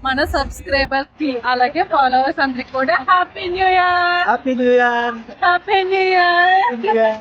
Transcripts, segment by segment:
మన సబ్స్క్రైబర్స్ కి అలాగే ఫాలోవర్స్ అందరికి కూడా happy new year. Happy new year. Happy new year.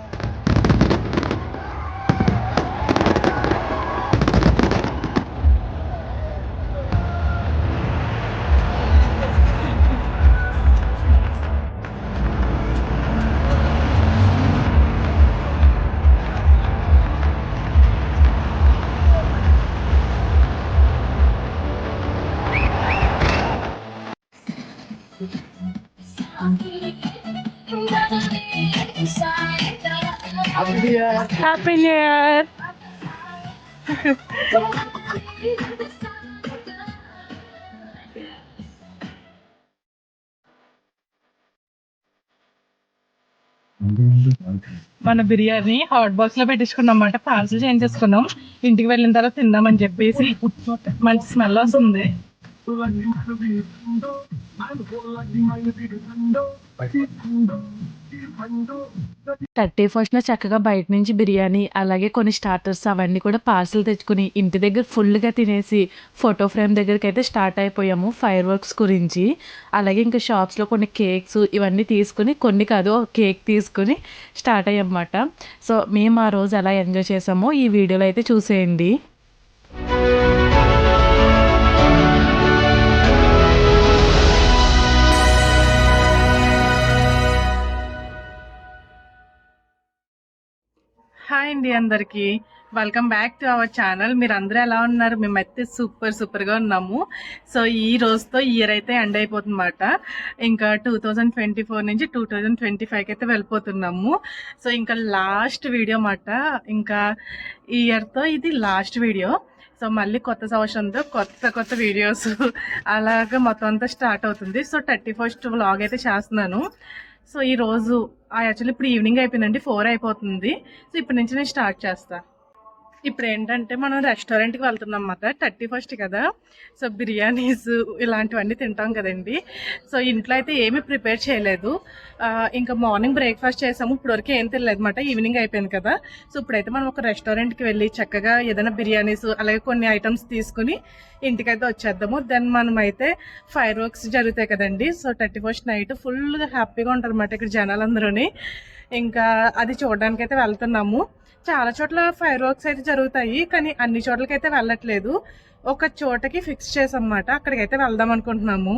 Happy new year. మన బిర్యానీ హాట్ బాక్స్ లో పెట్టించుకున్నాం అన్నమాట. పార్సల్ చేంజ్ చేసుకున్నాం. ఇంటికి వెళ్ళిన తర్వాత తిందామని చెప్పేసి మంచి స్మెల్ వస్తుంది. 31st చక్కగా బయట నుంచి బిర్యానీ అలాగే కొన్ని స్టార్టర్స్ అవన్నీ కూడా పార్సల్ తెచ్చుకుని ఇంటి దగ్గర ఫుల్గా తినేసి ఫోటో ఫ్రేమ్ దగ్గరికి అయితే స్టార్ట్ అయిపోయాము ఫైర్ వర్క్స్ గురించి. అలాగే ఇంకా షాప్స్లో కొన్ని కేక్స్ ఇవన్నీ తీసుకుని, కొన్ని కాదు కేక్ తీసుకుని స్టార్ట్ అయ్యామన్నమాట. సో మేము ఆ రోజు ఎలా ఎంజాయ్ చేసామో ఈ వీడియోలో అయితే చూసేయండి. హాయ్ అండి అందరికీ, welcome back to our channel. మీరు అందరూ ఎలా ఉన్నారు? మేమైతే సూపర్గా ఉన్నాము. సో ఈ రోజుతో ఇయర్ అయితే ఎండ్ అయిపోతుందన్నమాట. ఇంకా 2024 నుంచి 2025కి అయితే వెళ్ళిపోతున్నాము. సో ఇంకా లాస్ట్ వీడియో అన్నమాట. ఇంకా ఈ ఇయర్తో ఇది లాస్ట్ వీడియో. సో మళ్ళీ కొత్త సంవత్సరంతో కొత్త వీడియోస్ అలాగా మొత్తం అంతా స్టార్ట్ అవుతుంది. సో 31st వ్లాగ్ అయితే చేస్తున్నాను. సో ఈరోజు యాక్చువల్లీ ఇప్పుడు ఈవినింగ్ అయిపోయిందండి, 4 అయిపోతుంది. సో ఇప్పటి నుంచి నేను స్టార్ట్ చేస్తాను. ఇప్పుడు ఏంటంటే మనం రెస్టారెంట్కి వెళ్తున్నాం అన్నమాట. 31st కదా, సో బిర్యానీస్ ఇలాంటివన్నీ తింటాం కదండి. సో ఇంట్లో అయితే ఏమీ ప్రిపేర్ చేయలేదు. ఇంకా మార్నింగ్ బ్రేక్ఫాస్ట్ చేసాము, ఇప్పటివరకు ఏం తినలేదు అనమాట. ఈవినింగ్ అయిపోయింది కదా. సో ఇప్పుడైతే మనం ఒక రెస్టారెంట్కి వెళ్ళి చక్కగా ఏదైనా బిర్యానీస్ అలాగే కొన్ని ఐటమ్స్ తీసుకుని ఇంటికైతే వచ్చేద్దాము. దెన్ మనం అయితే ఫైర్ వర్క్స్ జరుగుతాయి కదండి. సో 31st నైట్ ఫుల్గా హ్యాపీగా ఉంటారు అన్నమాట ఇక్కడ జనాలందరూని. ఇంకా అది చూడడానికి అయితే వెళ్తున్నాము. చాలా చోట్ల ఫైర్ వర్క్స్ అయితే జరుగుతాయి, కానీ అన్ని చోట్లకైతే వెళ్ళట్లేదు. ఒక చోటకి ఫిక్స్ చేసామన్నమాట, అక్కడికైతే వెళ్దాం అనుకుంటున్నాము.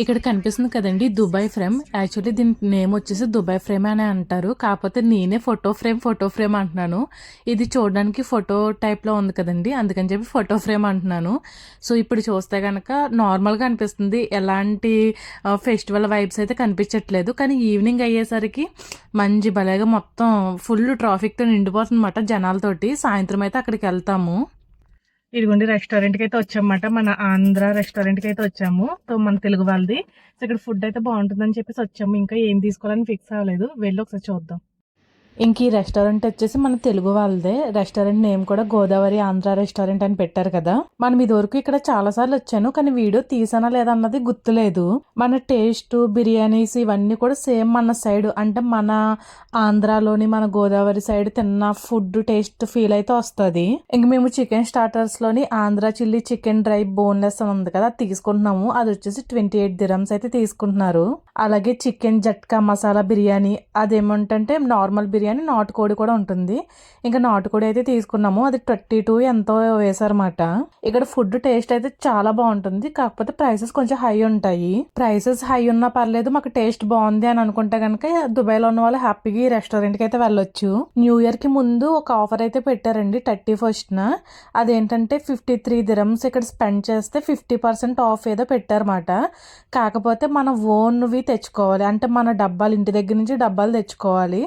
ఇక్కడ కనిపిస్తుంది కదండి దుబాయ్ ఫ్రేమ్. యాక్చువల్లీ దీని నేమ్ వచ్చేసి దుబాయ్ ఫ్రేమ్ అని అంటారు. కాకపోతే నేనే ఫోటో ఫ్రేమ్ అంటున్నాను. ఇది చూడడానికి ఫోటో టైప్లో ఉంది కదండి, అందుకని చెప్పి ఫోటో ఫ్రేమ్ అంటున్నాను. సో ఇప్పుడు చూస్తే కనుక నార్మల్గా అనిపిస్తుంది, ఎలాంటి ఫెస్టివల్ వైబ్స్ అయితే కనిపించట్లేదు. కానీ ఈవినింగ్ అయ్యేసరికి మంచి భలేగా మొత్తం ఫుల్ ట్రాఫిక్తో నిండిపోతుంది అన్నమాట జనాలతోటి. సాయంత్రం అయితే అక్కడికి వెళ్తాము. ఇదిగోండి రెస్టారెంట్కి అయితే వచ్చామన్నమాట. మన ఆంధ్ర రెస్టారెంట్కి అయితే వచ్చాము. సో మన తెలుగు వాళ్ళది. సో ఇక్కడ ఫుడ్ అయితే బాగుంటుందని చెప్పేసి వచ్చాము. ఇంకా ఏం తీసుకోవాలని ఫిక్స్ అవ్వలేదు, వెళ్ళి ఒకసారి చూద్దాం. ఇంక ఈ రెస్టారెంట్ వచ్చేసి మన తెలుగు వాళ్ళదే. రెస్టారెంట్ నేమ్ కూడా గోదావరి ఆంధ్ర రెస్టారెంట్ అని పెట్టారు కదా. మనం ఇదివరకు ఇక్కడ చాలా సార్లు వచ్చాను, కానీ వీడియో తీసానా లేదా అన్నది గుర్తులేదు. మన టేస్ట్ బిర్యానీస్ ఇవన్నీ కూడా సేమ్ మన సైడ్, అంటే మన ఆంధ్రాలోని మన గోదావరి సైడ్ తిన్న ఫుడ్ టేస్ట్ ఫీల్ అయితే వస్తుంది. ఇంక మేము చికెన్ స్టార్టర్స్ లోని Andhra chilli chicken dry boneless అని ఉంది కదా, అది తీసుకుంటున్నాము. అది వచ్చేసి 28 dirhams అయితే తీసుకుంటున్నారు. అలాగే చికెన్ జట్కా మసాలా బిర్యానీ, అదేమంటే నార్మల్ బిర్యానీ నాటుకోడి కూడా ఉంటుంది. ఇంకా నాటుకోడి అయితే తీసుకున్నాము, అది 32 ఎంతో వేసారన్నమాట. ఇక్కడ ఫుడ్ టేస్ట్ అయితే చాలా బాగుంటుంది, కాకపోతే ప్రైసెస్ కొంచెం హై ఉంటాయి. ప్రైసెస్ హై ఉన్నా పర్లేదు, మాకు టేస్ట్ బాగుంది అని అనుకుంటే కనుక దుబాయ్లో ఉన్న వాళ్ళు హ్యాపీగా ఈ రెస్టారెంట్ కి అయితే వెళ్ళొచ్చు. న్యూ ఇయర్ కి ముందు ఒక ఆఫర్ అయితే పెట్టారండి 31st. అదేంటంటే 53 dirhams ఇక్కడ స్పెండ్ చేస్తే 50% ఆఫ్ ఏదో పెట్టారన్నమాట. కాకపోతే మన ఓన్వి తెచ్చుకోవాలి, అంటే మన డబ్బాలు ఇంటి దగ్గర నుంచి డబ్బాలు తెచ్చుకోవాలి.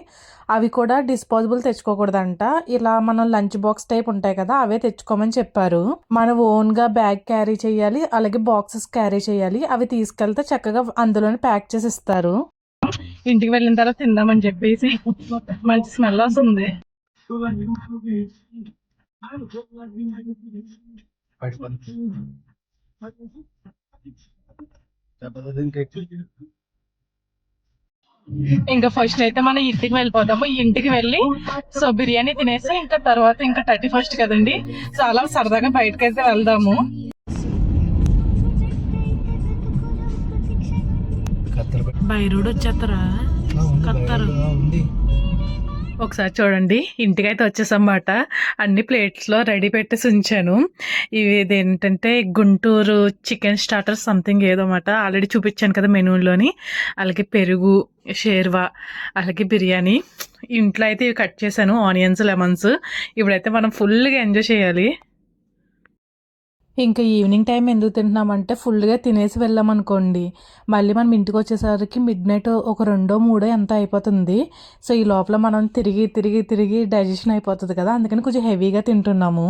అవి కూడా డిస్పోజబుల్ తెచ్చుకోకూడదంట. ఇలా మనం లంచ్ బాక్స్ టైప్ ఉంటాయి కదా, అవే తెచ్చుకోమని చెప్పారు. మనం ఓన్ గా బ్యాగ్ క్యారీ చేయాలి, అలాగే బాక్సెస్ క్యారీ చేయాలి. అవి తీసుకెళ్తే చక్కగా అందులోనే ప్యాక్ చేసి ఇస్తారు. ఇంటికి వెళ్ళిన తర్వాత తిందామని చెప్పేసి మంచి స్మెల్ వస్తుంది. ఇంకా ఫస్ట్ అయితే మనం ఇంటికి వెళ్ళిపోతాము. ఇంటికి వెళ్ళి సో బిర్యానీ తినేసి ఇంకా తర్వాత ఇంకా 31st కదండి, చాలా సరదాగా బయటకైతే వెళ్దాము. బై రోడ్ వచ్చేస్తారా కత్తారు. ఒకసారి చూడండి, ఇంటికైతే వచ్చేసన్నమాట. అన్ని ప్లేట్స్లో రెడీ పెట్టేసి ఉంచాను. ఇవి ఇదేంటంటే గుంటూరు చికెన్ స్టార్టర్ సంథింగ్ ఏదో అన్నమాట. ఆల్రెడీ చూపించాను కదా మెనూలోని. అలాగే పెరుగు, షేర్వా, అలాగే బిర్యానీ. ఇంట్లో అయితే ఇవి కట్ చేశాను, ఆనియన్స్, లెమన్స్. ఇప్పుడైతే మనం ఫుల్గా ఎంజాయ్ చేయాలి. ఇంకా ఈవినింగ్ టైం ఎందుకు తింటున్నామంటే ఫుల్గా తినేసి వెళ్ళామనుకోండి, మళ్ళీ మనం ఇంటికి వచ్చేసరికి మిడ్ నైట్ ఒక 2, 3 ఎంత అయిపోతుంది. సో ఈ లోపల మనం తిరిగి తిరిగి తిరిగి డైజెషన్ అయిపోతుంది కదా, అందుకని కొంచెం హెవీగా తింటున్నాము.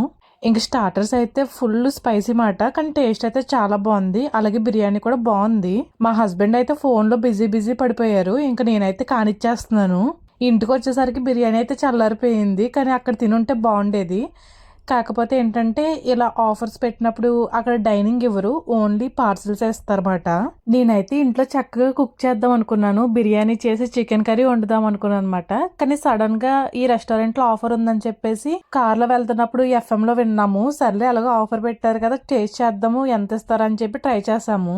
ఇంక స్టార్టర్స్ అయితే ఫుల్ స్పైసీ మాట, కానీ టేస్ట్ అయితే చాలా బాగుంది. అలాగే బిర్యానీ కూడా బాగుంది. మా హస్బెండ్ అయితే ఫోన్లో బిజీ పడిపోయారు. ఇంకా నేనైతే కానిచ్చేస్తున్నాను. ఇంటికి వచ్చేసరికి బిర్యానీ అయితే చల్లారిపోయింది, కానీ అక్కడ తినుంటే బాగుండేది. కాకపోతే ఏంటంటే ఇలా ఆఫర్స్ పెట్టినప్పుడు అక్కడ డైనింగ్ ఇవ్వరు, ఓన్లీ పార్సిల్స్ వేస్తారన్నమాట. నేనైతే ఇంట్లో చక్కగా కుక్ చేద్దాం అనుకున్నాను, బిర్యానీ చేసి చికెన్ కర్రీ వండుదాం అనుకున్నాను అనమాట. కానీ సడన్ గా ఈ రెస్టారెంట్ లో ఆఫర్ ఉందని చెప్పేసి కార్లో వెళ్తున్నప్పుడు FM లో విన్నాము. సర్లే అలాగో ఆఫర్ పెట్టారు కదా, టేస్ట్ చేద్దాము ఎంత ఇస్తారని చెప్పి ట్రై చేసాము.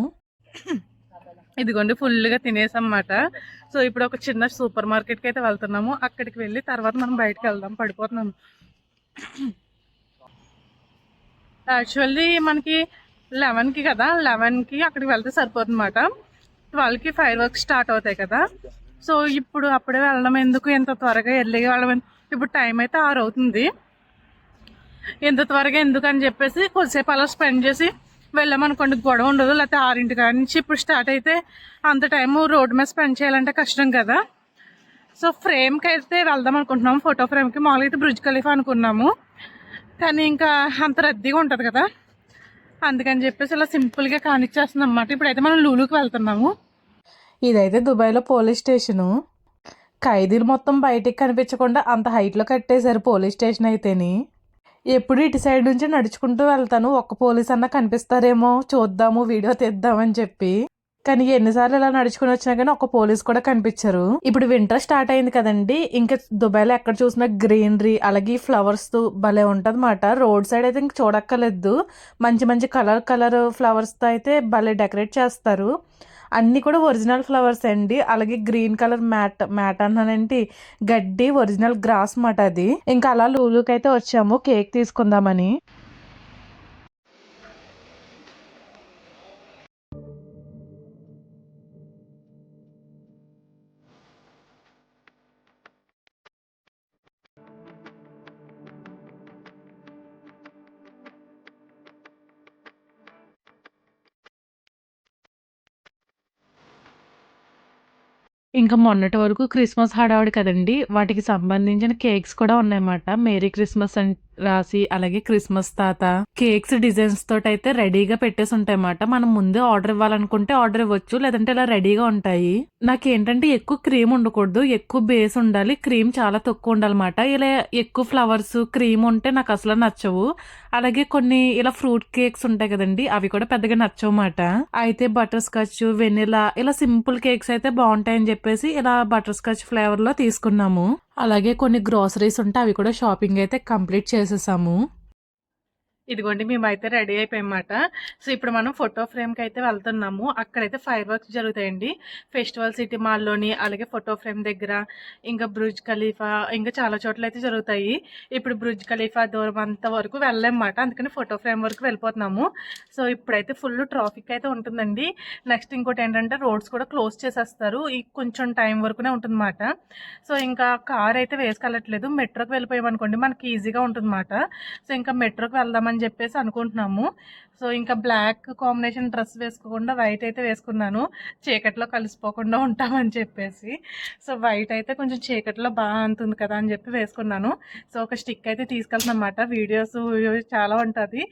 ఇదిగోండి ఫుల్గా తినేసన్నమాట. సో ఇప్పుడు ఒక చిన్న సూపర్ మార్కెట్కి అయితే వెళ్తున్నాము. అక్కడికి వెళ్ళి తర్వాత మనం బయటకు వెళ్దాం. పడిపోతున్నాము. యాక్చువల్లీ మనకి 11కి కదా, 11కి అక్కడికి వెళ్తే సరిపోతుంది అన్నమాట. 12కి ఫైర్ వర్క్స్ స్టార్ట్ అవుతాయి కదా. సో ఇప్పుడు అప్పుడే వెళ్ళడం ఎందుకు, ఎంత త్వరగా ఎర్లీగా వెళ్ళడం. ఇప్పుడు టైం అయితే 6 అవుతుంది. ఎంత త్వరగా ఎందుకు అని చెప్పేసి కొద్దిసేపు అలా స్పెండ్ చేసి వెళ్ళామనుకోండి, గొడవ ఉండదు. లేకపోతే 6 కాడి నుంచి ఇప్పుడు స్టార్ట్ అయితే అంత టైము రోడ్డు మీద స్పెండ్ చేయాలంటే కష్టం కదా. సో ఫ్రేమ్కి అయితే వెళ్దాం అనుకుంటున్నాము, ఫోటో ఫ్రేమ్కి. మామూలుగా అయితే బ్రుజ్ ఖలీఫా అనుకున్నాము, కానీ ఇంకా అంత రద్దీగా ఉంటుంది కదా, అందుకని చెప్పేసి ఇలా సింపుల్గా కానిచ్చేస్తుంది అన్నమాట. ఇప్పుడైతే మనం లూలుకి వెళ్తున్నాము. ఇదైతే దుబాయ్లో పోలీస్ స్టేషను. ఖైదీలు మొత్తం బయటికి కనిపించకుండా అంత హైట్లో కట్టేశారు పోలీస్ స్టేషన్ అయితేని. ఎప్పుడు ఇటు సైడ్ నుంచి నడుచుకుంటూ వెళ్తాను, ఒక్క పోలీస్ అన్నా కనిపిస్తారేమో చూద్దాము, వీడియో తీద్దామని చెప్పి. కానీ ఎన్నిసార్లు ఇలా నడుచుకుని వచ్చినా కానీ ఒక పోలీస్ కూడా కనిపించరు. ఇప్పుడు వింటర్ స్టార్ట్ అయింది కదండి, ఇంకా దుబాయ్లో ఎక్కడ చూసినా గ్రీనరీ అలాగే ఫ్లవర్స్ తో భలే ఉంటది మాట. రోడ్ సైడ్ అయితే ఇంక చూడక్కర్లేదు, మంచి మంచి కలర్ ఫ్లవర్స్ తో అయితే భలే డెకరేట్ చేస్తారు. అన్నీ కూడా ఒరిజినల్ ఫ్లవర్స్ అండి. అలాగే గ్రీన్ కలర్ మ్యాట్ అన్నానండి, గడ్డి ఒరిజినల్ గ్రాస్ మాట అది. ఇంకా అలా లూలుకి అయితే వచ్చాము కేక్ తీసుకుందామని. ఇంకా మొన్నటి వరకు క్రిస్మస్ హడావుడి కదండి, వాటికి సంబంధించిన కేక్స్ కూడా ఉన్నాయన్నమాట. మేరీ క్రిస్మస్ అని రాసి, అలాగే క్రిస్మస్ తాత కేక్స్ డిజైన్స్ తోటి అయితే రెడీగా పెట్టేసి ఉంటాయి అన్నమాట. మనం ముందే ఆర్డర్ ఇవ్వాలనుకుంటే ఆర్డర్ ఇవ్వచ్చు, లేదంటే ఇలా రెడీగా ఉంటాయి. నాకేంటంటే ఎక్కువ క్రీమ్ ఉండకూడదు, ఎక్కువ బేస్ ఉండాలి, క్రీమ్ చాలా తక్కువ ఉండాలన్నమాట. ఇలా ఎక్కువ ఫ్లవర్స్ క్రీమ్ ఉంటే నాకు అసలు నచ్చవు. అలాగే కొన్ని ఇలా ఫ్రూట్ కేక్స్ ఉంటాయి కదండి, అవి కూడా పెద్దగా నచ్చవన్నమాట. అయితే బటర్ స్కాచ్, వెనిలా ఇలా సింపుల్ కేక్స్ అయితే బాగుంటాయని చెప్పేసి ఇలా బటర్ స్కాచ్ ఫ్లేవర్ లో తీసుకున్నాము. అలాగే కొన్ని గ్రోసరీస్ ఉంటే అవి కూడా షాపింగ్ అయితే కంప్లీట్ చేసేసాము. ఇదిగోండి మేమైతే రెడీ అయిపోయామాట. సో ఇప్పుడు మనం ఫోటో ఫ్రేమ్కి అయితే వెళ్తున్నాము. అక్కడైతే ఫైర్ వర్క్స్ జరుగుతాయండి ఫెస్టివల్ సిటీ మాల్లోని, అలాగే ఫోటో ఫ్రేమ్ దగ్గర, ఇంకా బ్రుజ్ ఖలీఫా, ఇంకా చాలా చోట్ల అయితే జరుగుతాయి. ఇప్పుడు బ్రుజ్ ఖలీఫా దూరం అంత వరకు వెళ్ళామన్నమాట, అందుకని ఫోటో ఫ్రేమ్ వరకు వెళ్ళిపోతున్నాము. సో ఇప్పుడైతే ఫుల్ ట్రాఫిక్ అయితే ఉంటుందండి. నెక్స్ట్ ఇంకోటి ఏంటంటే రోడ్స్ కూడా క్లోజ్ చేసేస్తారు, ఈ కొంచెం టైం వరకునే ఉంటుందన్నమాట. సో ఇంకా కార్ అయితే వేసుకెళ్ళట్లేదు, మెట్రోకి వెళ్ళిపోయామనుకోండి మనకి ఈజీగా ఉంటుందన్నమాట. సో ఇంకా మెట్రోకి వెళ్దామని చెప్పేసి అనుకుంటున్నాము. సో ఇంకా బ్లాక్ కాంబినేషన్ డ్రెస్ వేసుకోకుండా వైట్ అయితే వేసుకున్నాను, చీకట్లో కలిసిపోకుండా ఉంటామని చెప్పేసి. సో వైట్ అయితే కొంచెం చీకట్లో బాగా అంటుంది కదా అని చెప్పి వేసుకున్నాను. సో ఒక స్టిక్ అయితే తీసుకెళ్తాను అన్నమాట. వీడియోస్ చాలా ఉంటుంది,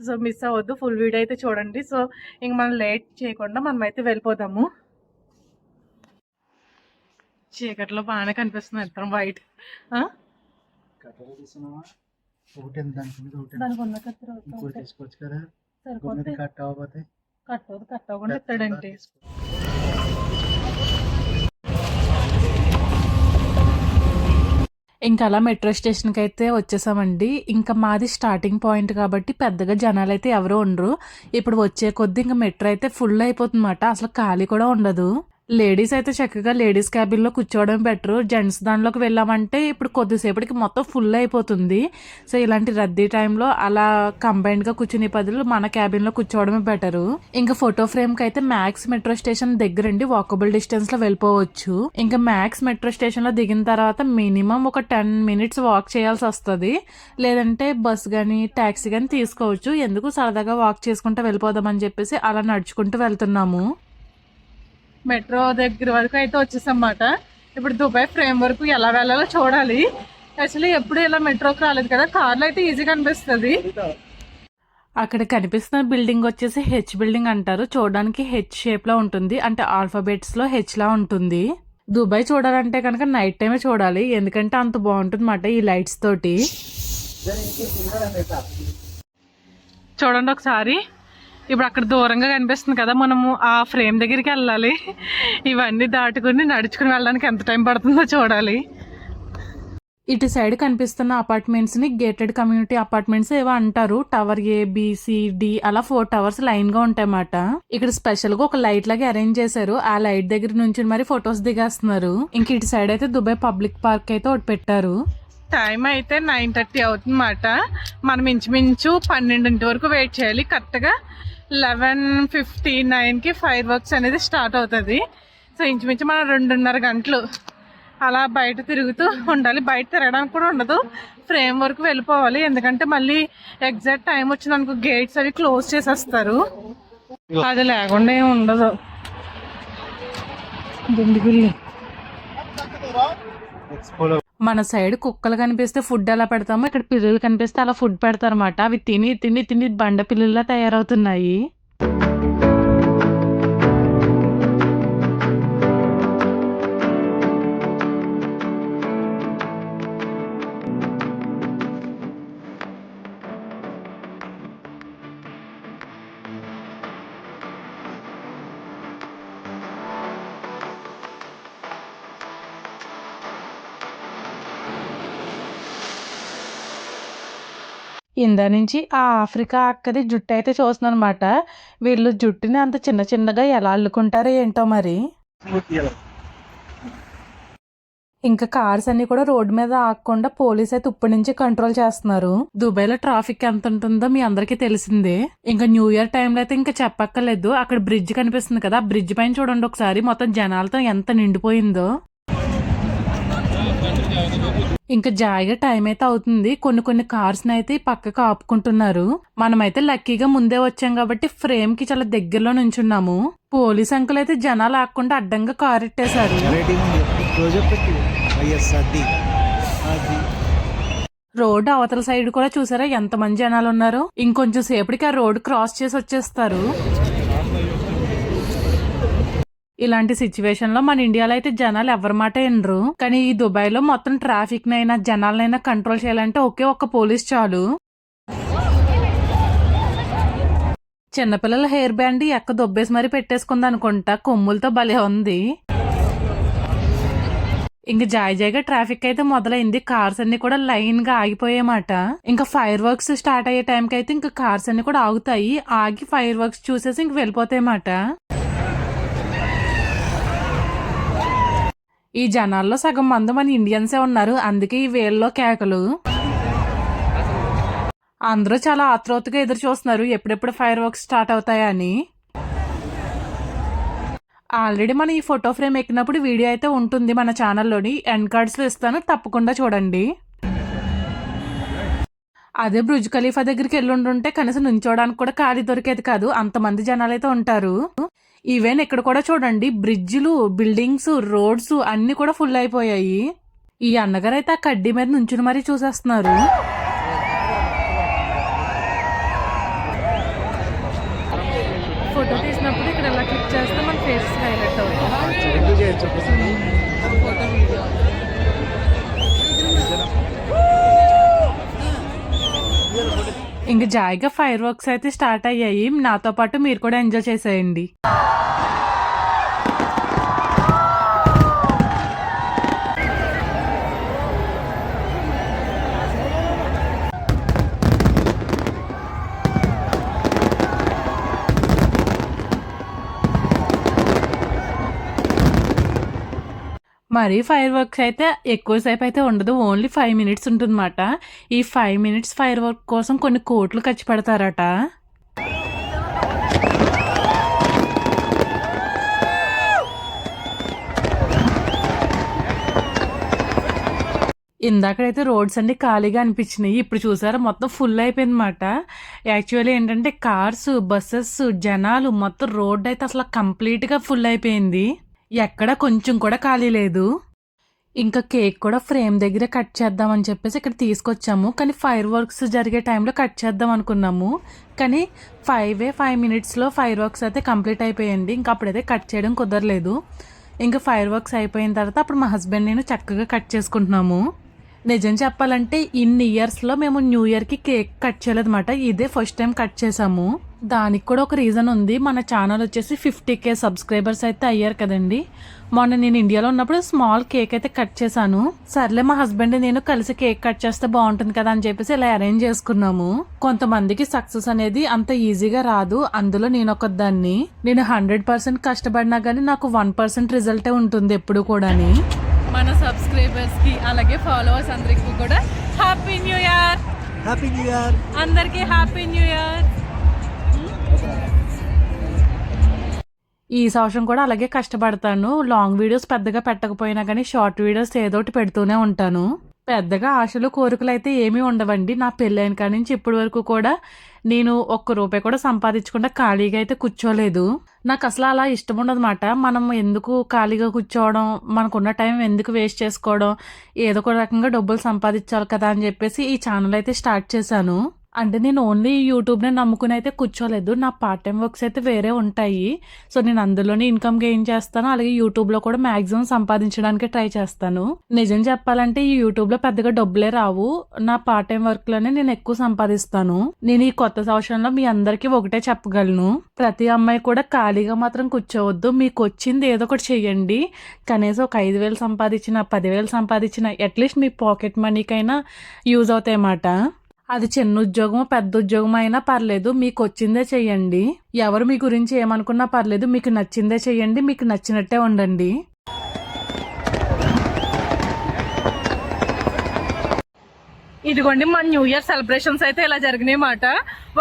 సో మిస్ అవ్వద్దు, ఫుల్ వీడియో అయితే చూడండి. సో ఇంక మనం లేట్ చేయకుండా మనం అయితే వెళ్ళిపోదాము. చీకట్లో బాగానే కనిపిస్తుంది ఇద్దరం వైట్. కట్ అవ్వకుండా ఇస్తాడంటే ఇంకా అలా మెట్రో స్టేషన్కి అయితే వచ్చేసామండి. ఇంకా మాది స్టార్టింగ్ పాయింట్ కాబట్టి పెద్దగా జనాలు అయితే ఎవరు ఉండరు. ఇప్పుడు వచ్చే కొద్దీ ఇంకా మెట్రో అయితే ఫుల్ అయిపోతుందన్నమాట. అసలు ఖాళీ కూడా ఉండదు. లేడీస్ అయితే చక్కగా లేడీస్ క్యాబిన్లో కూర్చోవడం బెటరు. జెంట్స్ దానిలోకి వెళ్ళామంటే ఇప్పుడు కొద్దిసేపటికి మొత్తం ఫుల్ అయిపోతుంది. సో ఇలాంటి రద్దీ టైంలో అలా కంబైన్డ్గా కూర్చునే బదులు మన క్యాబిన్లో కూర్చోవడమే బెటరు. ఇంకా ఫోటో ఫ్రేమ్కి అయితే మ్యాక్స్ మెట్రో స్టేషన్ దగ్గరండి, వాకబుల్ డిస్టెన్స్లో వెళ్ళిపోవచ్చు. ఇంకా మ్యాక్స్ మెట్రో స్టేషన్లో దిగిన తర్వాత మినిమం ఒక 10 minutes వాక్ చేయాల్సి వస్తుంది. లేదంటే బస్ కానీ ట్యాక్సీ కానీ తీసుకోవచ్చు. ఎందుకు సరదాగా వాక్ చేసుకుంటూ వెళ్ళిపోదామని చెప్పేసి అలా నడుచుకుంటూ వెళ్తున్నాము. మెట్రో దగ్గర వరకు అయితే వచ్చేసన్నమాట. ఇప్పుడు దుబాయ్ ఫ్రేమ్ వరకు ఎలా వెళ్ళాలో చూడాలి. యాక్చువల్లీ ఎప్పుడు ఇలా మెట్రోకి రాలేదు కదా, కార్లో అయితే ఈజీగా అనిపిస్తుంది. అక్కడ కనిపిస్తున్న బిల్డింగ్ వచ్చేసి హెచ్ బిల్డింగ్ అంటారు. చూడడానికి హెచ్ షేప్లో ఉంటుంది, అంటే ఆల్ఫాబెట్స్లో హెచ్లా ఉంటుంది. దుబాయ్ చూడాలంటే కనుక నైట్ టైమే చూడాలి, ఎందుకంటే అంత బాగుంటుంది అన్నమాట ఈ లైట్స్ తోటి. చూడండి ఒకసారి, ఇప్పుడు అక్కడ దూరంగా కనిపిస్తుంది కదా, మనము ఆ ఫ్రేమ్ దగ్గరికి వెళ్ళాలి. ఇవన్నీ దాటుకుని నడుచుకుని వెళ్ళడానికి ఎంత టైం పడుతుందో చూడాలి. ఇటు సైడ్ కనిపిస్తున్న అపార్ట్మెంట్స్ని గేటెడ్ కమ్యూనిటీ అపార్ట్మెంట్స్ ఏవో అంటారు. Tower A, B, C, D అలా 4 టవర్స్ లైన్గా ఉంటాయన్నమాట. ఇక్కడ స్పెషల్గా ఒక లైట్ లాగా అరేంజ్ చేశారు. ఆ లైట్ దగ్గర నుంచి మరి ఫొటోస్ దిగేస్తున్నారు. ఇంక ఇటు సైడ్ అయితే దుబాయ్ పబ్లిక్ పార్క్ అయితే ఒకటి పెట్టారు. టైం అయితే 9:30 అవుతుందన్నమాట. మనం ఇంచుమించు 12 వరకు వెయిట్ చేయాలి. కరెక్ట్గా 11:59కి ఫైర్ వర్క్స్ అనేది స్టార్ట్ అవుతుంది. సో ఇంచుమించు మనం 2.5 గంటలు అలా బయట తిరుగుతూ ఉండాలి. బయట తిరగడానికి కూడా ఉండదు, ఫ్రేమ్ వరకు వెళ్ళిపోవాలి. ఎందుకంటే మళ్ళీ ఎగ్జాక్ట్ టైం వచ్చిందనుకో గేట్స్ అవి క్లోజ్ చేసేస్తారు. అది లేకుండా ఏమి ఉండదు. మన సైడ్ కుక్కలు కనిపిస్తే ఫుడ్ ఎలా పెడతామో, ఇక్కడ పిల్లులు కనిపిస్తే అలా ఫుడ్ పెడతారన్నమాట. అవి తిని తిని తిని బండ పిల్లుల్లా తయారవుతున్నాయి. ఇందా నుంచి ఆ ఆఫ్రికా అక్కది జుట్టు అయితే చూస్తున్నాను అనమాట. వీళ్ళు జుట్టుని అంత చిన్న చిన్నగా ఎలా అల్లుకుంటారో ఏంటో మరి. ఇంకా కార్స్ అన్ని కూడా రోడ్డు మీద ఆగకుండా పోలీస్ అయితే ఇప్పటి నుంచి కంట్రోల్ చేస్తున్నారు. దుబాయ్ లో ట్రాఫిక్ ఎంత ఉంటుందో మీ అందరికీ తెలిసిందే. ఇంకా న్యూ ఇయర్ టైంలో అయితే ఇంకా చెప్పక్కర్లేదు. అక్కడ బ్రిడ్జ్ కనిపిస్తుంది కదా, ఆ బ్రిడ్జ్ పైన చూడండి ఒకసారి, మొత్తం జనాలతో ఎంత నిండిపోయిందో. ఇంకా జాయిగా టైం అయితే అవుతుంది. కొన్ని కార్స్ని అయితే పక్కకు ఆపుకుంటున్నారు. మనమైతే లక్కీగా ముందే వచ్చాం కాబట్టి ఫ్రేమ్ కి చాలా దగ్గరలో నుంచున్నాము. పోలీస్ అంకుల్ అయితే జనాలు ఆకుండా అడ్డంగా కారు ఎట్టేశారు. రోడ్డు అవతల సైడ్ కూడా చూసారా ఎంతమంది జనాలు ఉన్నారు. ఇంకొంచెం సేపటికి ఆ రోడ్డు క్రాస్ చేసి వచ్చేస్తారు. ఇలాంటి సిచ్యువేషన్ లో మన ఇండియాలో అయితే జనాలు ఎవరి మాట వినరు. కానీ ఈ దుబాయ్ లో మొత్తం ట్రాఫిక్ నైనా జనాలనైనా కంట్రోల్ చేయాలంటే ఒకే ఒక్క పోలీస్ చాలు. చిన్నపిల్లల హెయిర్ బ్యాండ్ ఎక్క దొబ్బేసి మరీ పెట్టేసుకుంది అనుకుంటా, కొమ్ములతో భలే ఉంది. ఇంక జాయిగా ట్రాఫిక్ అయితే మొదలైంది. కార్స్ అన్ని కూడా లైన్ గా ఆగిపోయేమాట. ఇంకా ఫైర్ వర్క్స్ స్టార్ట్ అయ్యే టైంకి అయితే ఇంకా కార్స్ అన్ని కూడా ఆగుతాయి. ఆగి ఫైర్ వర్క్స్ చూసేసి ఇంక వెళ్ళిపోతాయన్నమాట. ఈ జనాల్లో సగం మంది మన ఇండియన్సే ఉన్నారు, అందుకే ఈ వేల్లో కేకలు. అందరూ చాలా ఆత్రుతగా ఎదురు చూస్తున్నారు ఎప్పుడెప్పుడు ఫైర్ వర్క్స్ స్టార్ట్ అవుతాయా అని. ఆల్రెడీ మనం ఈ ఫోటో ఫ్రేమ్ ఎక్కినప్పుడు వీడియో అయితే ఉంటుంది మన ఛానల్లోని, ఎండ్ కార్డ్స్లో ఇస్తాను, తప్పకుండా చూడండి. అదే బుర్జ్ ఖలీఫా దగ్గరికి వెళ్ళుంటుంటే కనీసం నుంచోడానికి కూడా ఖాళీ దొరికేది కాదు, అంతమంది జనాలైతే ఉంటారు. ఈవెన్ ఇక్కడ కూడా చూడండి, బ్రిడ్జిలు, బిల్డింగ్స్, రోడ్స్ అన్ని కూడా ఫుల్ అయిపోయాయి. ఈ అన్నగారు అయితే ఆ కడ్డీ మీద నుంచుని మరీ చూసేస్తున్నారు. ఫోటో తీసినప్పుడు ఇక్కడ ఎలా క్లిక్ చేస్తే మన ఫేస్ హైలైట్ అవుతుంది. ఫోటో వీడియో ఇంకా జాయిగా ఫైర్ వర్క్స్ అయితే స్టార్ట్ అయ్యాయి. నాతో పాటు మీరు కూడా ఎంజాయ్ చేసేయండి. మరి ఫైర్ వర్క్స్ అయితే ఎక్కువసేపు అయితే ఉండదు, ఓన్లీ 5 మినిట్స్ ఉంటుందన్నమాట. ఈ 5 మినిట్స్ ఫైర్ వర్క్ కోసం కొన్ని కోట్లు ఖర్చు పెడతారట. ఇందాకడైతే రోడ్స్ అన్ని ఖాళీగా అనిపించినాయి, ఇప్పుడు చూసారా మొత్తం ఫుల్ అయిపోయిందన్నమాట. యాక్చువల్లీ ఏంటంటే కార్స్, బస్సెస్, జనాలు మొత్తం రోడ్ అయితే అసలు కంప్లీట్గా ఫుల్ అయిపోయింది, ఎక్కడ కొంచెం కూడా ఖాళీ లేదు. ఇంకా కేక్ కూడా ఫ్రేమ్ దగ్గర కట్ చేద్దామని చెప్పేసి ఇక్కడ తీసుకొచ్చాము, కానీ ఫైర్ వర్క్స్ జరిగే టైంలో కట్ చేద్దాం అనుకున్నాము, కానీ 5 మినిట్స్లో ఫైర్ వర్క్స్ అయితే కంప్లీట్ అయిపోయింది. ఇంకా అప్పుడైతే కట్ చేయడం కుదరలేదు. ఇంకా ఫైర్ వర్క్స్ అయిపోయిన తర్వాత అప్పుడు మా హస్బెండ్ నేను చక్కగా కట్ చేసుకుంటున్నాము. నిజం చెప్పాలంటే ఇన్ని ఇయర్స్లో మేము న్యూ ఇయర్కి కేక్ కట్ చేయలేదన్నమాట, ఇదే ఫస్ట్ టైం కట్ చేసాము. దానికి కూడా ఒక రీజన్ ఉంది, మన ఛానల్ వచ్చేసి 50K సబ్స్క్రైబర్స్ అయితే అయ్యారు కదండి. మొన్న నేను ఇండియాలో ఉన్నప్పుడు స్మాల్ కేక్ అయితే కట్ చేశాను. సర్లే మా హస్బెండ్ నేను కలిసి కేక్ కట్ చేస్తే బాగుంటుంది కదా అని చెప్పేసి ఇలా అరేంజ్ చేసుకున్నాము. కొంతమందికి సక్సెస్ అనేది అంత ఈజీగా రాదు, అందులో నేను ఒకదాన్ని. నేను 100% కష్టపడినా కానీ నాకు 1% రిజల్టే ఉంటుంది ఎప్పుడు కూడా. మన సబ్స్క్రైబర్స్కి అలాగే ఫాలోవర్స్ అందరికీ కూడా happy new year. Happy new year అందరికీ హ్యాపీ న్యూ ఇయర్. ఈ సంవత్సరం కూడా అలాగే కష్టపడతాను. లాంగ్ వీడియోస్ పెద్దగా పెట్టకపోయినా కానీ షార్ట్ వీడియోస్ ఏదో ఒకటి పెడుతూనే ఉంటాను. పెద్దగా ఆశలు కోరికలు అయితే ఏమీ ఉండవండి. నా పెళ్ళైన కాడి నుంచి ఇప్పటి వరకు కూడా నేను ₹1 కూడా సంపాదించకుండా ఖాళీగా అయితే కూర్చోలేదు. నాకు అసలు అలా ఇష్టం ఉండదన్నమాట. మనం ఎందుకు ఖాళీగా కూర్చోవడం, మనకున్న టైం ఎందుకు వేస్ట్ చేసుకోవడం, ఏదో ఒక రకంగా డబ్బులు సంపాదించాలి కదా అని చెప్పేసి ఈ ఛానల్ అయితే స్టార్ట్ చేశాను. అంటే నేను ఓన్లీ యూట్యూబ్ని నమ్ముకుని అయితే కూర్చోలేదు, నా పార్ట్ టైం వర్క్స్ అయితే వేరే ఉంటాయి. సో నేను అందులోనే ఇన్కమ్ గెయిన్ చేస్తాను, అలాగే యూట్యూబ్లో కూడా మ్యాక్సిమం సంపాదించడానికి ట్రై చేస్తాను. నిజం చెప్పాలంటే ఈ యూట్యూబ్లో పెద్దగా డబ్బులే రావు, నా పార్ట్ టైం వర్క్లోనే నేను ఎక్కువ సంపాదిస్తాను. నేను ఈ కొత్త సంవత్సరంలో మీ అందరికీ ఒకటే చెప్పగలను, ప్రతి అమ్మాయి కూడా ఖాళీగా మాత్రం కూర్చోవద్దు. మీకు వచ్చింది ఏదో ఒకటి చెయ్యండి. కనీసం ఒక 5,000 సంపాదించిన, 10,000 సంపాదించిన, అట్లీస్ట్ మీ పాకెట్ మనీకైనా యూజ్ అవుతాయి అన్నమాట. అది చిన్న ఉద్యోగమో పెద్ద ఉద్యోగం అయినా పర్లేదు, మీకు వచ్చిందే చెయ్యండి. ఎవరు మీ గురించి ఏమనుకున్నా పర్లేదు, మీకు నచ్చిందే చెయ్యండి, మీకు నచ్చినట్టే ఉండండి. ఇదిగోండి మన న్యూ ఇయర్ సెలబ్రేషన్స్ అయితే ఇలా జరిగినాయి మాట.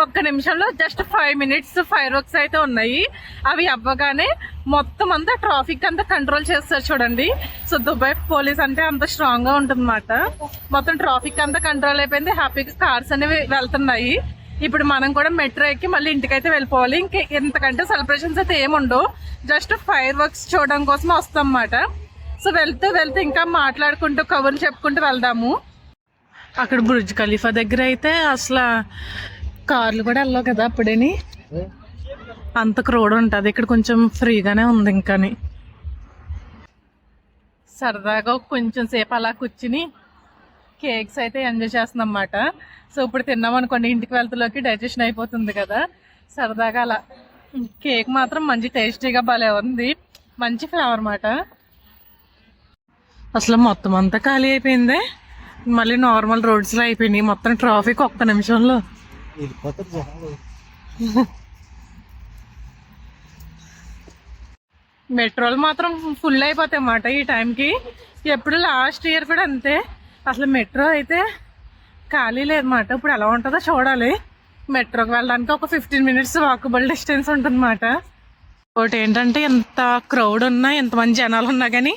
ఒక్క నిమిషంలో జస్ట్ 5 మినిట్స్ ఫైర్ వర్క్స్ అయితే ఉన్నాయి. అవి అవ్వగానే మొత్తం అంతా ట్రాఫిక్ అంతా కంట్రోల్ చేస్తారు చూడండి. సో దుబాయ్ పోలీస్ అంటే అంత స్ట్రాంగ్ గా ఉంటుందన్నమాట. మొత్తం ట్రాఫిక్ అంతా కంట్రోల్ అయిపోయింది, హ్యాపీగా కార్స్ అనేవి వెళ్తున్నాయి. ఇప్పుడు మనం కూడా మెట్రో ఎక్కి మళ్ళీ ఇంటికైతే వెళ్ళిపోవాలి. ఇంతకంటే సెలబ్రేషన్స్ అయితే ఏముండవు, జస్ట్ ఫైర్ వర్క్స్ చూడడం కోసం వస్తాం అన్నమాట. సో వెళ్తూ వెళ్తూ ఇంకా మాట్లాడుకుంటూ కబుర్లు చెప్పుకుంటూ వెళ్దాము. అక్కడ బుర్జ్ ఖలీఫా దగ్గర అయితే అసలు కార్లు కూడా వెళ్ళవు కదా, అప్పుడేని అంత క్రౌడ్ ఉంటుంది. ఇక్కడ కొంచెం ఫ్రీగానే ఉంది. ఇంకాని సరదాగా కొంచెం సేపు అలా కూర్చుని కేక్స్ అయితే ఎంజాయ్ చేస్తున్నాం అన్నమాట. సో ఇప్పుడు తిన్నాం అనుకోండి, ఇంటికి వెళ్తలోకి డైజెషన్ అయిపోతుంది కదా, సరదాగా అలా. కేక్ మాత్రం మంచి టేస్టీగా భలే ఉంది, మంచి ఫ్లేవర్ అన్నమాట. అసలు మొత్తం అంతా ఖాళీ అయిపోయింది, మళ్ళీ నార్మల్ రోడ్స్లో అయిపోయినాయి మొత్తం ట్రాఫిక్ ఒక్క నిమిషంలో. మెట్రోలు మాత్రం ఫుల్ అయిపోతాయి అన్నమాట ఈ టైంకి. ఎప్పుడు లాస్ట్ ఇయర్ కూడా అంతే, అసలు మెట్రో అయితే ఖాళీ లేదన్నమాట. ఇప్పుడు ఎలా ఉంటుందో చూడాలి. మెట్రోకి వెళ్ళడానికి ఒక 15 మినిట్స్ వాకబుల్ డిస్టెన్స్ ఉంటుందన్నమాట. ఒకటి ఏంటంటే ఎంత క్రౌడ్ ఉన్నా, ఎంతమంది జనాలు ఉన్నా కానీ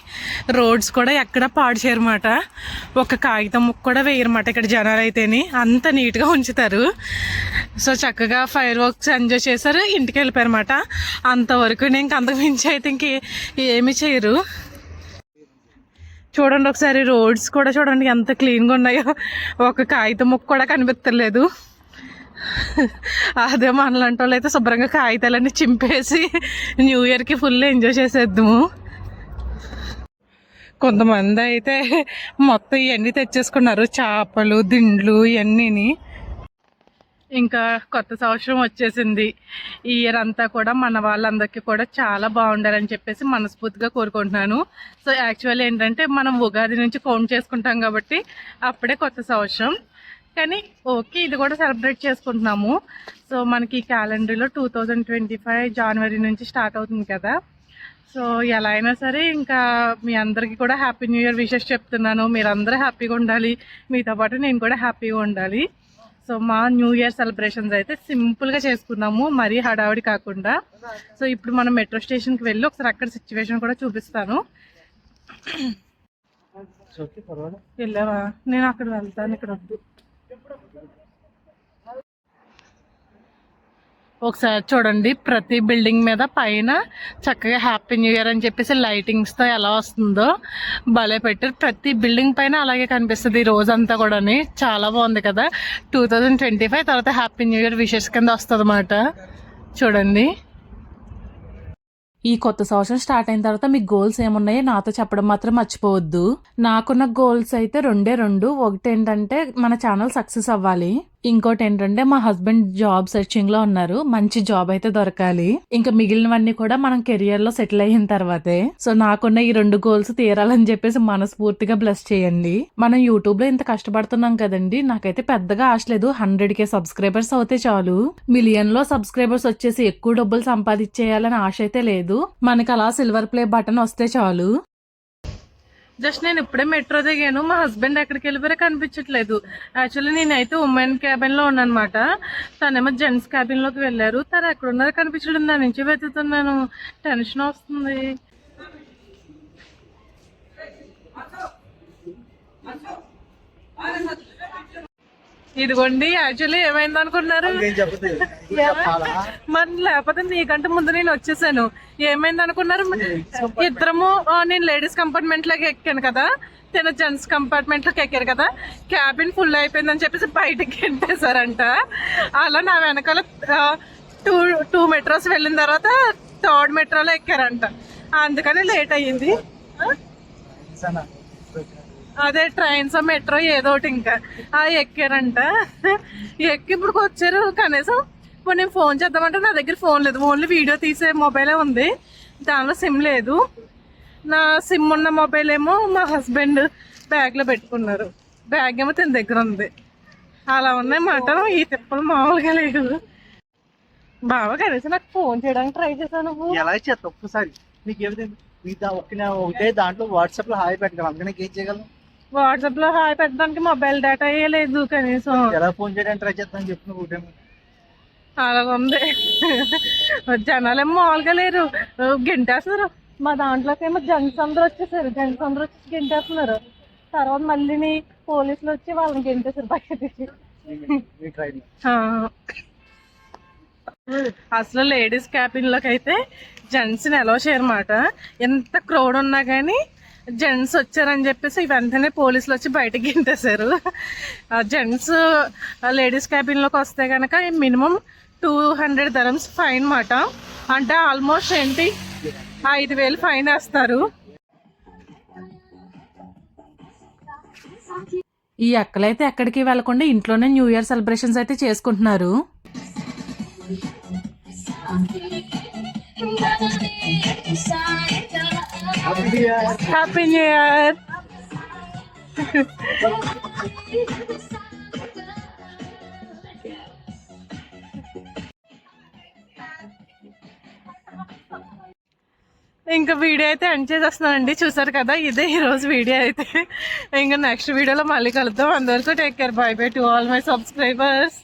రోడ్స్ కూడా ఎక్కడ పాడు చేయరన్నమాట. ఒక కాగితం ముక్క కూడా వేయరన్నమాట ఇక్కడ జనాలు అయితేని, అంత నీట్గా ఉంచుతారు. సో చక్కగా ఫైర్ వర్క్స్ ఎంజాయ్ చేశారు, ఇంటికి వెళ్ళిపోయారన్నమాట. అంతవరకు ఇంక అంతకు మించి అయితే ఏమీ చేయరు. చూడండి ఒకసారి రోడ్స్ కూడా చూడండి ఎంత క్లీన్గా ఉన్నాయో, ఒక కాగితం ముక్క కూడా కనిపించలేదు. అదే మనలాంటి వాళ్ళు అయితే శుభ్రంగా కాగితాలన్నీ చింపేసి న్యూ ఇయర్కి ఫుల్ ఎంజాయ్ చేసేద్దాము. కొంతమంది అయితే మొత్తం ఇవన్నీ తెచ్చేసుకున్నారు, చేపలు, దిండ్లు ఇవన్నీని. ఇంకా కొత్త సంవత్సరం వచ్చేసింది. ఈ ఇయర్ అంతా కూడా మన వాళ్ళందరికీ కూడా చాలా బాగుండాలని చెప్పేసి మనస్ఫూర్తిగా కోరుకుంటున్నాను. సో యాక్చువల్లీ ఏంటంటే మనం ఉగాది నుంచి కౌంట్ చేసుకుంటాం కాబట్టి అప్పుడే కొత్త సంవత్సరం, కానీ ఓకే ఇది కూడా సెలబ్రేట్ చేసుకుంటున్నాము. సో మనకి క్యాలెండర్లో 2025 జనవరి నుంచి స్టార్ట్ అవుతుంది కదా. సో ఎలా అయినా సరే ఇంకా మీ అందరికీ కూడా హ్యాపీ న్యూ ఇయర్ విషెస్ చెప్తున్నాను. మీరందరూ హ్యాపీగా ఉండాలి, మీతో పాటు నేను కూడా హ్యాపీగా ఉండాలి. సో మా న్యూ ఇయర్ సెలబ్రేషన్స్ అయితే సింపుల్గా చేసుకున్నాము, మరీ హడావిడి కాకుండా. సో ఇప్పుడు మనం మెట్రో స్టేషన్కి వెళ్ళి ఒకసారి అక్కడ సిచ్యువేషన్ కూడా చూపిస్తాను. వెళ్ళావా? నేను అక్కడ వెళ్తాను, ఇక్కడ వద్దు. ఒకసారి చూడండి, ప్రతి బిల్డింగ్ మీద పైన చక్కగా హ్యాపీ న్యూ ఇయర్ అని చెప్పేసి లైటింగ్స్తో ఎలా వస్తుందో భలే పెట్టారు. ప్రతి బిల్డింగ్ పైన అలాగే కనిపిస్తుంది ఈ రోజంతా కూడా. చాలా బాగుంది కదా. 2025 తర్వాత హ్యాపీ న్యూ ఇయర్ విషెస్ కింద వస్తుంది అన్నమాట. చూడండి, ఈ కొత్త సంవత్సరం స్టార్ట్ అయిన తర్వాత మీ గోల్స్ ఏమున్నాయో నాతో చెప్పడం మాత్రం మర్చిపోవద్దు. నాకున్న గోల్స్ అయితే రెండే రెండు. ఒకటి ఏంటంటే మన ఛానల్ సక్సెస్ అవ్వాలి, ఇంకోటి ఏంటంటే మా హస్బెండ్ జాబ్ సెర్చింగ్ లో ఉన్నారు, మంచి జాబ్ అయితే దొరకాలి. ఇంకా మిగిలినవన్నీ కూడా మనం కెరియర్ లో సెటిల్ అయిన తర్వాతే. సో నాకున్న ఈ రెండు గోల్స్ తీరాలని చెప్పేసి మనస్ఫూర్తిగా బ్లెస్ చేయండి. మనం యూట్యూబ్ లో ఇంత కష్టపడుతున్నాం కదండి, నాకైతే పెద్దగా ఆశ లేదు. 100K సబ్స్క్రైబర్స్ అవుతే చాలు. మిలియన్ లో సబ్స్క్రైబర్స్ వచ్చేసి ఎక్కువ డబ్బులు సంపాదించేయాలని ఆశ అయితే లేదు. మనకి అలా సిల్వర్ ప్లే బటన్ వస్తే చాలు. జస్ట్ నేను ఇప్పుడే మెట్రో దిగాను, మా హస్బెండ్ ఎక్కడికి వెళ్ళిపోయారో కనిపించట్లేదు. యాక్చువల్లీ నేనైతే ఉమెన్ క్యాబిన్లో ఉన్నానమాట, తనేమో జెంట్స్ క్యాబిన్లోకి వెళ్ళారు. తను ఎక్కడున్నారో కనిపించడం, దాని నుంచి వెతుకుతున్నాను. టెన్షన్ వస్తుంది. ఇదిగోండి, యాక్చువల్లీ ఏమైంది అనుకున్నారు? మరి లేకపోతే నీకంటే ముందు నేను వచ్చేసాను. ఏమైంది అనుకున్నారు? ఇద్దరము నేను లేడీస్ కంపార్ట్మెంట్ లోకి ఎక్కాను కదా, తను జెంట్స్ కంపార్ట్మెంట్ లోకి ఎక్కారు కదా. క్యాబిన్ ఫుల్ అయిపోయిందని చెప్పేసి బయటకి గెంటేశారంట. అలా నా వెనకాల టూ మెట్రోస్ వెళ్ళిన తర్వాత థర్డ్ మెట్రోలో ఎక్కారంట. అందుకని లేట్ అయ్యింది. అదే ట్రైన్స్ మెట్రో ఏదో ఒకటి ఇంకా ఎక్కారంట. ఎక్కి ఇప్పుడు వచ్చారు. కనీసం ఇప్పుడు నేను ఫోన్ చేద్దామంటే నా దగ్గర ఫోన్ లేదు, ఓన్లీ వీడియో తీసే మొబైలే ఉంది, దానిలో సిమ్ లేదు. నా సిమ్ ఉన్న మొబైల్ ఏమో మా హస్బెండ్ బ్యాగ్లో పెట్టుకున్నారు, బ్యాగ్ ఏమో తన దగ్గర ఉంది. అలా ఉన్నాయి మాట. ఈ తిప్పలు మామూలుగా లేదు. బావ కనీసం నాకు ఫోన్ చేయడానికి ట్రై చేశాను. ఎలా చేస్తా ఒక్కసారి ఒకటే దాంట్లో వాట్సాప్ లో హాయ్ పెట్టగలం, అందుకని ఏం చేయగలం? వాట్సాప్ లో హాయ్ పెట్టడానికి మొబైల్ డేటా లేదు కనీసం. ఎలా ఫోన్ చేయడానికి ట్రై చేస్తాను చెప్పిన ఒకటే. అలా ఉంది. జనాలేమో మామూలుగా లేరు, గెంటేస్తున్నారు. మా దాంట్లోకి ఏమో జెంట్స్ అందరూ వచ్చేసారు, జెంట్స్ అందరూ వచ్చి గెంటేస్తున్నారు. తర్వాత మళ్ళీ పోలీసులు వచ్చి వాళ్ళని గెంటేసారు బయటికి. అసలు లేడీస్ క్యాబిన్ లోకి అయితే జెంట్స్ని అలౌ చేయరన్నమాట. ఎంత క్రౌడ్ ఉన్నా కానీ జెంట్స్ వచ్చారని చెప్పేసి వెంటనే పోలీసులు వచ్చి బయటకి గింటేశారు. జెంట్స్ లేడీస్ క్యాబిన్లోకి వస్తే కనుక మినిమం 200 dirhams ఫైన్ మాట. అంటే ఆల్మోస్ట్ 5,000 ఫైన్ వేస్తారు. ఈ అక్కలైతే ఎక్కడికి వెళ్లకుండా ఇంట్లోనే న్యూ ఇయర్ సెలబ్రేషన్స్ అయితే చేసుకుంటున్నారు. Happy new year. ఇంకా వీడియో అయితే ఎండ్ చేసేస్తున్నానండి. చూసారు కదా, ఇదే ఈరోజు వీడియో అయితే. ఇంకా నెక్స్ట్ వీడియోలో మళ్ళీ కలుద్దాం. అందరికీ take care, by by to all my subscribers.